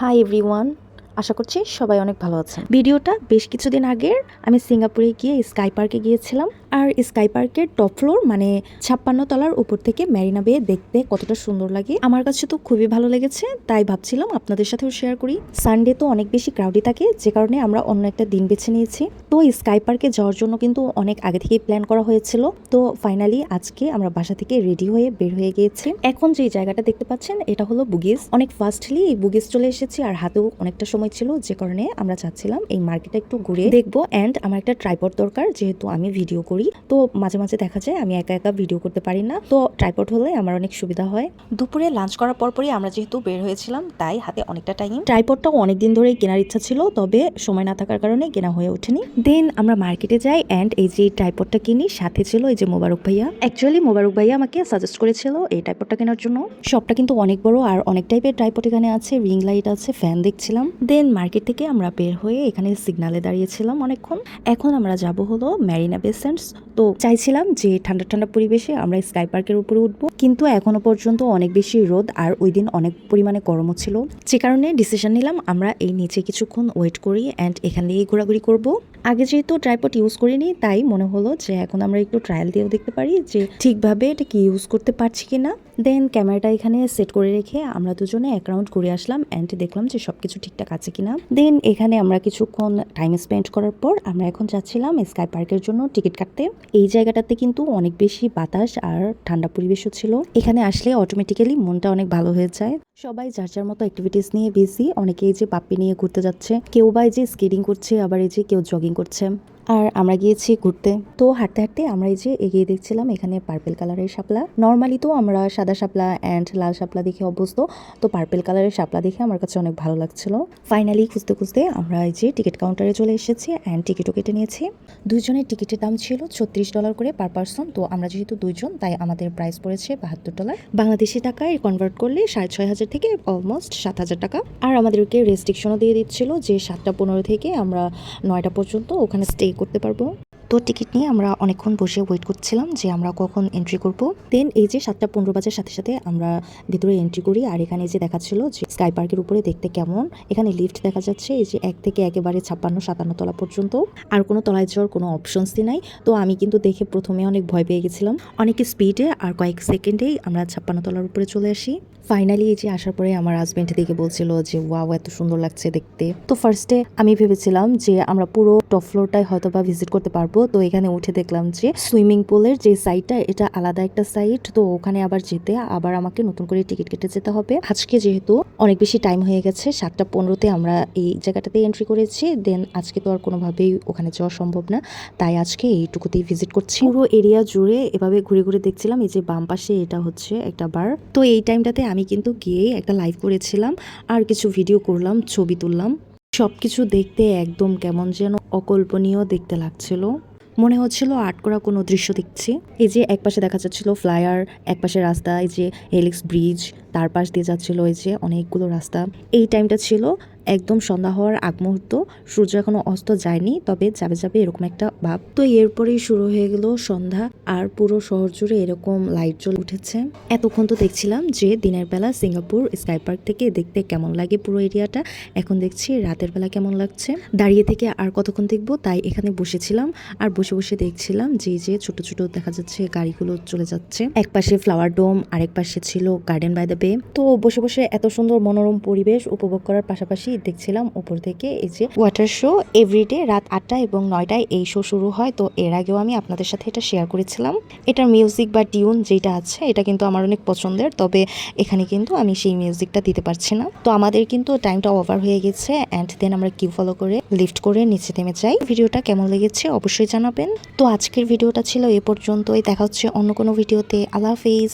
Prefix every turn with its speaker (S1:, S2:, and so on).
S1: Hi everyone, আশা করছি সবাই অনেক ভালো আছেন। ভিডিওটা বেশ কিছুদিন আগের। আমি সিঙ্গাপুরে গিয়ে স্কাই পার্কে গিয়েছিলাম। আর স্কাই পার্কের টপ ফ্লোর মানে 56 তলার উপর থেকে মেরিনা বে দেখতে কতটা সুন্দর লাগে আমার কাছে তো খুবই ভালো লেগেছে, তাই ভাবছিলাম আপনাদের সাথেও শেয়ার করি। সানডে তো অনেক বেশি ক্রাউডি থাকে, যে কারণে আমরা অন্য একটা দিন বেছে নিয়েছি। তো স্কাই পার্কে যাওয়ার জন্য কিন্তু অনেক আগে থেকেই প্ল্যান করা হয়েছিল। তো ফাইনালি আজকে আমরা বাসা থেকে রেডি হয়ে বের হয়ে গিয়েছি। এখন যে জায়গাটা দেখতে পাচ্ছেন এটা হলো বুগিস। অনেক ফাস্টলি এই বুগিস চলে এসেছি, আর হাতেও অনেকটা সময় ছিল, যে কারণে আমরা চাচ্ছিলাম এই মার্কেটে একটু ঘুরে দেখবো। এন্ড আমার একটা ট্রাইপড দরকার, যেহেতু আমি ভিডিও করি, তো মাঝে মাঝে দেখা যায় আমি একা একা ভিডিও করতে পারি না, তো ট্রাইপড হলে আমার অনেক সুবিধা হয়। দুপুরে লাঞ্চ করার পরপরই আমরা যেহেতু বের হয়েছিলাম, তাই হাতে অনেকটা টাইম। ট্রাইপডটাও অনেকদিন ধরেই কেনার ইচ্ছা ছিল, তবে সময় না থাকার কারণে কেনা হয়ে ওঠেনি। দেন আমরা মার্কেটে যাই এন্ড এই যে ট্রাইপডটা কিনি। সাথে ছিল এই যে মোবারক ভাইয়া। অ্যাকচুয়ালি মোবারক ভাইয়া আমাকে সাজেস্ট করেছিল এই ট্রাইপডটা কেনার জন্য। শপটা কিন্তু অনেক বড়, আর অনেক টাইপের ট্রাইপড এখানে আছে, রিং লাইট আছে, ফ্যান দেখছিলাম। দেন মার্কেট থেকে আমরা বের হয়ে এখানে সিগনালে দাঁড়িয়েছিলাম অনেকক্ষণ। এখন আমরা যাব হলো মেরিনা বে স্যান্ডস। তো চাইছিলাম যে ঠান্ডা ঠান্ডা পরিবেশে আমরা স্কাই পার্কের উপরে উঠবো, কিন্তু এখনো পর্যন্ত অনেক বেশি রোদ, আর ওই দিন অনেক পরিমাণে গরমও ছিল, যে কারণে ডিসিশন নিলাম আমরা এই নিচে কিছুক্ষণ ওয়েট করি এন্ড এখান দিয়েই ঘোরাঘুরি করব। আগে যেহেতু ট্রাইপড ইউজ করিনি, তাই মনে হলো যে এখন আমরা একটু ট্রায়াল দিয়েও দেখতে পারি যে ঠিকভাবে এটা কি ইউজ করতে পারছি কিনা। দেন ক্যামেরাটা এখানে সেট করে রেখে আমরা দুজনে এক রাউন্ড ঘুরে আসলাম এন্ড দেখলাম যে সবকিছু ঠিকঠাক আছে কিনা। দেন এখানে আমরা কিছুক্ষণ টাইম স্পেন্ড করার পর আমরা এখন যাচ্ছিলাম স্কাই পার্কের জন্য টিকিট কাটতে। এই জায়গাটাতে কিন্তু অনেক বেশি বাতাস আর ঠান্ডা পরিবেশও ছিল। এখানে আসলে অটোমেটিক্যালি মনটা অনেক ভালো হয়ে যায়। সবাই যার যার মতো অ্যাক্টিভিটিস নিয়ে বিজি। অনেকে এই যে পাপ্পি নিয়ে ঘুরতে যাচ্ছে, কেউ বা এই যে স্কেটিং করছে, আবার এই যে কেউ জগিং করছে, আর আমরা গিয়েছি ঘুরতে। তো হাঁটতে হাঁটতে আমরা এই যে এগিয়ে দেখছিলাম এখানে পার্পেল কালারের শাপলা। নর্মালি তো আমরা সাদা শাপলা এন্ড লাল শাপলা দেখে অভ্যস্ত, তো পার্পেল কালারের শাপলা দেখে আমার কাছে অনেক ভালো লাগছিল। ফাইনালি খুঁজতে খুঁজতে আমরা এই যে টিকিট কাউন্টারে চলে এসেছি এন্ড টিকিটও কেটে নিয়েছি। দুইজনের টিকিটের দাম ছিল $36 করে পার পার্সন। তো আমরা যেহেতু দুইজন, তাই আমাদের প্রাইস পড়েছে $72। বাংলাদেশি টাকায় কনভার্ট করলে 6,500 থেকে অলমোস্ট 7,000 টাকা। আর আমাদেরকে রেস্ট্রিকশনও দিয়ে দিচ্ছিল যে 7:15 থেকে আমরা 9টা পর্যন্ত ওখানে স্টে করতে পারবো। তো টিকিট নিয়ে আমরা অনেকক্ষণ বসে ওয়েট করছিলাম যে আমরা কখন এন্ট্রি করব। দেন এই যে 7:15 বাজার সাথে সাথে আমরা ভেতরে এন্ট্রি করি। আর এখানে যে দেখাচ্ছিল যে স্কাই পার্কের উপরে দেখতে কেমন, এখানে লিফট দেখা যাচ্ছে এই যে 1 থেকে একেবারে 56-57 তলা পর্যন্ত, আর কোনো তলায় যাওয়ার কোনো অপশনসই নাই। তো আমি কিন্তু দেখে প্রথমে অনেক ভয় পেয়ে গেছিলাম। অনেক স্পিডে আর কয়েক সেকেন্ডেই আমরা 56 তলার উপরে চলে আসি। ফাইনালি এই যে আসার পরে আমার হাজবেন্ড দেখে বলছিল যে ওয়াও এত সুন্দর লাগছে দেখতে। তো ফার্স্টে আমি ভেবেছিলাম যে আমরা পুরো টপ ফ্লোরটাই হয়তো বা ভিজিট করতে পারবো। তো এখানে উঠে দেখলাম যে সুইমিং পুলের যে সাইডটা, এটা আলাদা একটা সাইড। তো ওখানে আবার যেতে আবার আমাকে নতুন করে টিকিট কেটে যেতে হবে। আজকে যেহেতু অনেক বেশি টাইম হয়ে গেছে, 7:15-তে আমরা এই জায়গাটাতে এন্ট্রি করেছি। দেন আজকে তো আর কোনোভাবেই ওখানে যাওয়া সম্ভব না, তাই আজকে এইটুকুতেই ভিজিট করছি। পুরো এরিয়া জুড়ে এভাবে ঘুরে ঘুরে দেখছিলাম। এই যে বাম পাশে এটা হচ্ছে একটা বার। তো এই টাইমটাতে আমি কিন্তু গিয়ে একটা লাইভ করেছিলাম আর কিছু ভিডিও করলাম, ছবি তুললাম। সবকিছু দেখতে একদম কেমন যেন অকল্পনীয় দেখতে লাগছিল, মনে হচ্ছিল আর্ট করা কোনো দৃশ্য দেখছি। এই যে এক পাশে দেখা যাচ্ছিল ফ্লায়ার, এক পাশে রাস্তা, এই যে হেলিক্স ব্রিজ, তার পাশ দিয়ে যাচ্ছিল এই যে অনেকগুলো রাস্তা। এই টাইমটা ছিল একদম সন্ধ্যা হওয়ার আগ মুহূর্ত, সূর্য এখনো অস্ত যায়নি, তবে যাবে যাবে এরকম একটা ভাব। তো এরপরেই শুরু হয়ে গেল সন্ধ্যা, আর পুরো শহর জুড়ে এরকম লাইট জ্বলে উঠেছে। এতক্ষণ তো দেখছিলাম যে দিনের বেলা সিঙ্গাপুর স্কাই পার্ক থেকে দেখতে কেমন লাগে পুরো এরিয়াটা, এখন দেখছি রাতের বেলা কেমন লাগছে। দাঁড়িয়ে থেকে আর কতক্ষণ দেখবো, তাই এখানে বসেছিলাম আর বসে বসে দেখছিলাম যে যে ছোট ছোট দেখা যাচ্ছে গাড়িগুলো চলে যাচ্ছে। এক পাশে ফ্লাওয়ার ডোম, আরেক পাশে ছিল গার্ডেন বাই দ্য বে। তো বসে বসে এত সুন্দর মনোরম পরিবেশ উপভোগ করার পাশাপাশি দেখছিলাম উপর থেকে এই যে ওয়াটার শো। এভরিডে রাত 8টা এবং 9টায় এই শো শুরু হয়। তো এর আগেও আমি আপনাদের সাথে এটা শেয়ার করেছিলাম। এটার মিউজিক বা টিউন যেটা আছে এটা কিন্তু আমার অনেক পছন্দের, তবে এখানে কিন্তু আমি সেই মিউজিকটা দিতে পারছি না। তো আমাদের কিন্তু টাইমটা ওভার হয়ে গেছে এন্ড দেন আমরা কিউ ফলো করে লিফট করে নিচে নেমে যাই। ভিডিওটা কেমন লেগেছে অবশ্যই জানাবেন। তো আজকের ভিডিওটা ছিল এ পর্যন্তই, দেখা হচ্ছে অন্য কোনো ভিডিওতে। আল্লাহ হাফেজ।